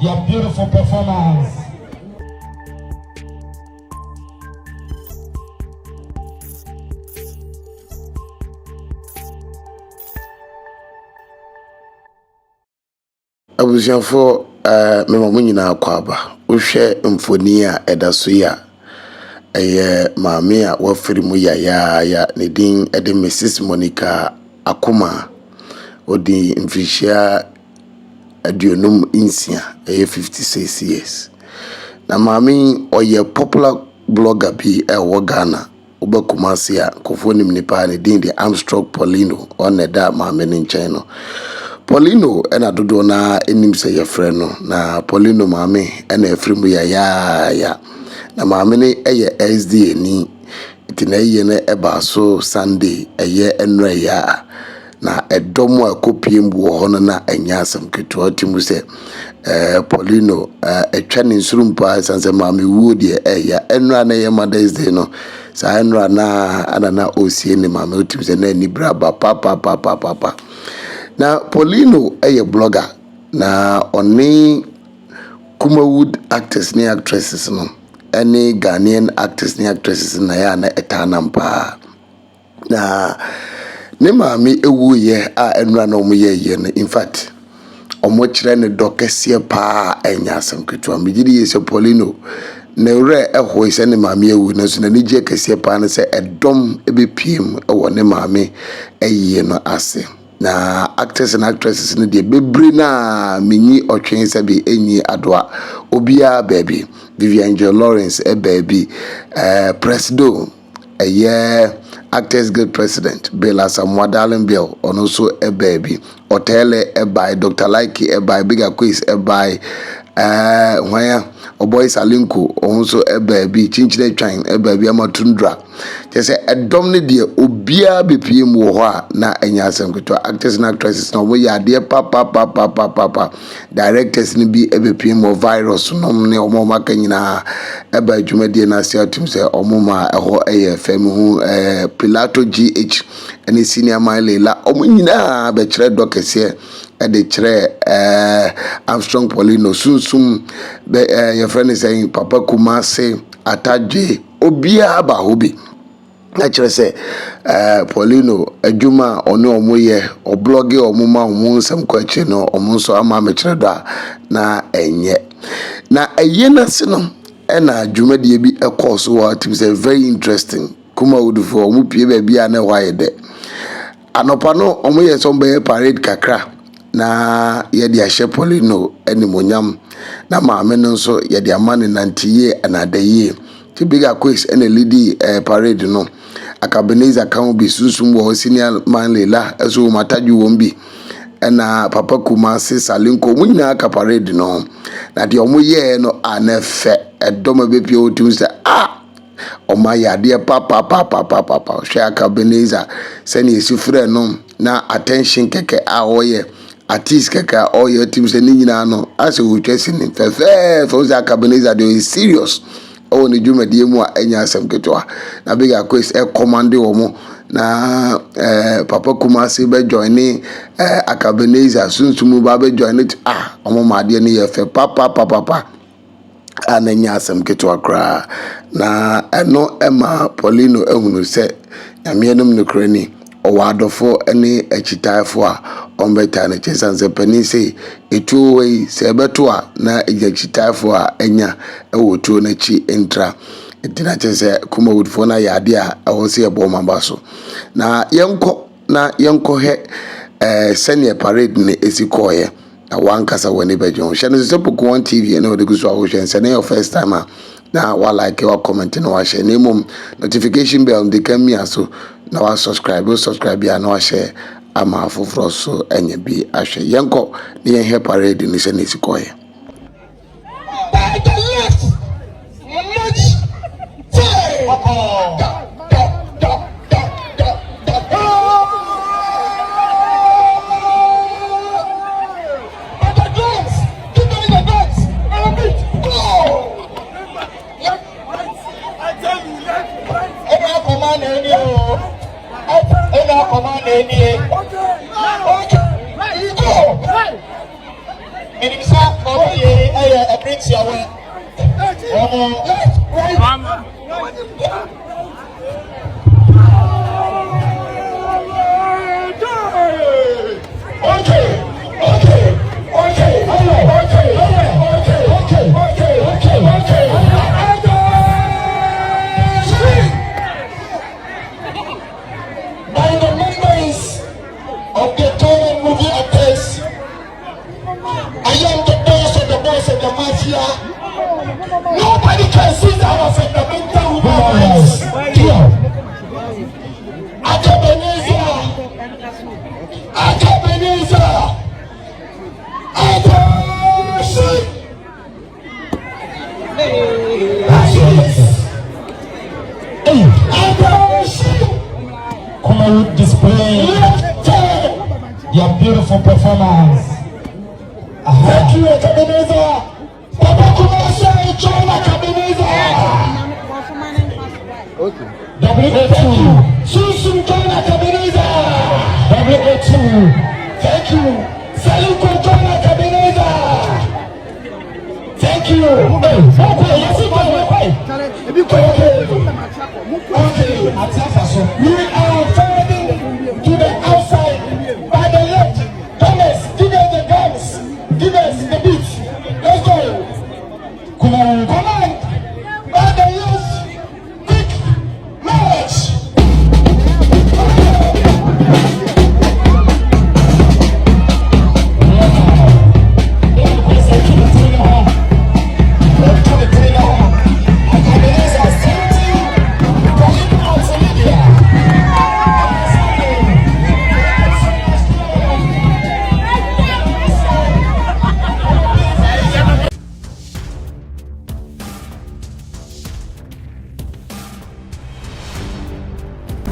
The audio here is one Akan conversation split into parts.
your beautiful performance. Abusiafo me mamu nyina akwaba wohwe mfoni a edaso ya maame a wafiri mu ya ne din ede Mrs Monica Akuma odi mfishia aduonum insia 56 years na maame oye popular blogger bi wo Ghana obakumase a kofonim nipa ne din de Armstrong Poleeno oneda maame ne nchen no Poleeno ena dodo na enim se ye frɛ no na Poleeno maame ena efrimu ya na maame ne eye SDA ni itina ye ne eba so Sunday eye enra ya na edomo akopiem wo ho na anya asem keto timu se Poleeno etwa ne nsurumpa sanse maame wuo de eya enra na ye Mother's Day no sa enra na anana osie ne maame otim se na ni braba papa na Poleeno eye blogger na oni Kumawood actors ni actresses no any Ghanaian actors ni actresses na ya na etanampa na ne maame ewu ye a enura na omo ye no in fact omo kire ne dokese pa enya asem ketu amgidi ye se Poleeno na ure ehwo ise ne maame ewu na so na ni je kese pa na se edom ebepiem ewo ne maame eye no ase na actors and actresses in the bebre na minyi otwen sabi enyi adoa obia baby Vivian Lawrence baby presido actors guild president Bella Samwadalen Bill on also baby Otele by Dr. Like by Big Akwes by where boy Salinko also baby chinchine trying baby amatundra just say a dominant dear obia bpm wo na enya asem keto actors and actresses no we ya dear papa directors ni bi bpm virus no ne omo maka nyina eba dwumade na sia tum say omo ma eho fm hu Pilato GH any senior mile la omo nyina be kire dokese de kire Armstrong Poleeno Sunsum be your friend is saying Papa Kumase Ataje obia ba hobi na kire say Poleeno adwuma ono omoye o blogge omuma omo nsam kwachi no omo so ama me kire do na enye na eye na se no na adwuma de bi ekos what is very interesting Kumawood for omo pie ba bia na why de anopa no omo ye so be parade kakra na yedi ahye Poleeno animonyam na maame no so yedi amane nantiye anadaye ti Big Akwes ene lady parade no Akaebenezer kan bi Sunsum wo senior man lela eso mataju wombi na Papa Kumase Salinko munyina aka parade no na de omo ye no anefe edoma bepie otum se oma ya de papa hwe Akaebenezer sene esifre no na attention keke a oye artist kaka oye team se nyina no ase wotwese ni fefe for Akaebenezer dey serious o ni dwumadie mu a enya asem keto na Big Akwes commande wo na Papa Kumase be join Akaebenezer Sunsum ba be join omo maade ni ye fe papa ananya asem keto akra na eno ema Poleeno ehunu se nyamenum no krani owadofo ene achitaifo a ombeta na chesanse panise etuwe se beto a na ejachitaifo a enya ewotuo na chi entra etina chese Kumawood fo na yade a awose ebo mambaso na yenko he senior parade ne esikoye na wankasa woni bejon hye se Poku on TV na ode guso awo hye na your first time na wa like wa comment na wa share na mum notification bell de kam mi aso na wa subscribe ya na wa share ama afoforo so enya bi ahwe yenko ne yen he parade ni se na esikoye Minister, a bridge away. By the members of the Tony movie Akwes, I am the boss of the mafia. Nobody can see our fundamental human rights. Akaebenezer, Akaebenezer, come on, display your beautiful performance. Thank you, Akaebenezer. Papa Kumasa, John Akaebenezer. Okay. W2. Sunsum, John Akaebenezer. W2. Thank you. Salinko, John Akaebenezer. Thank you. We are fighting to the outside by the left. Thomas, give us the guns. Give us the beat. Let's go. Command. By the left. Quick. March.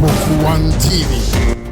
Poku One TV.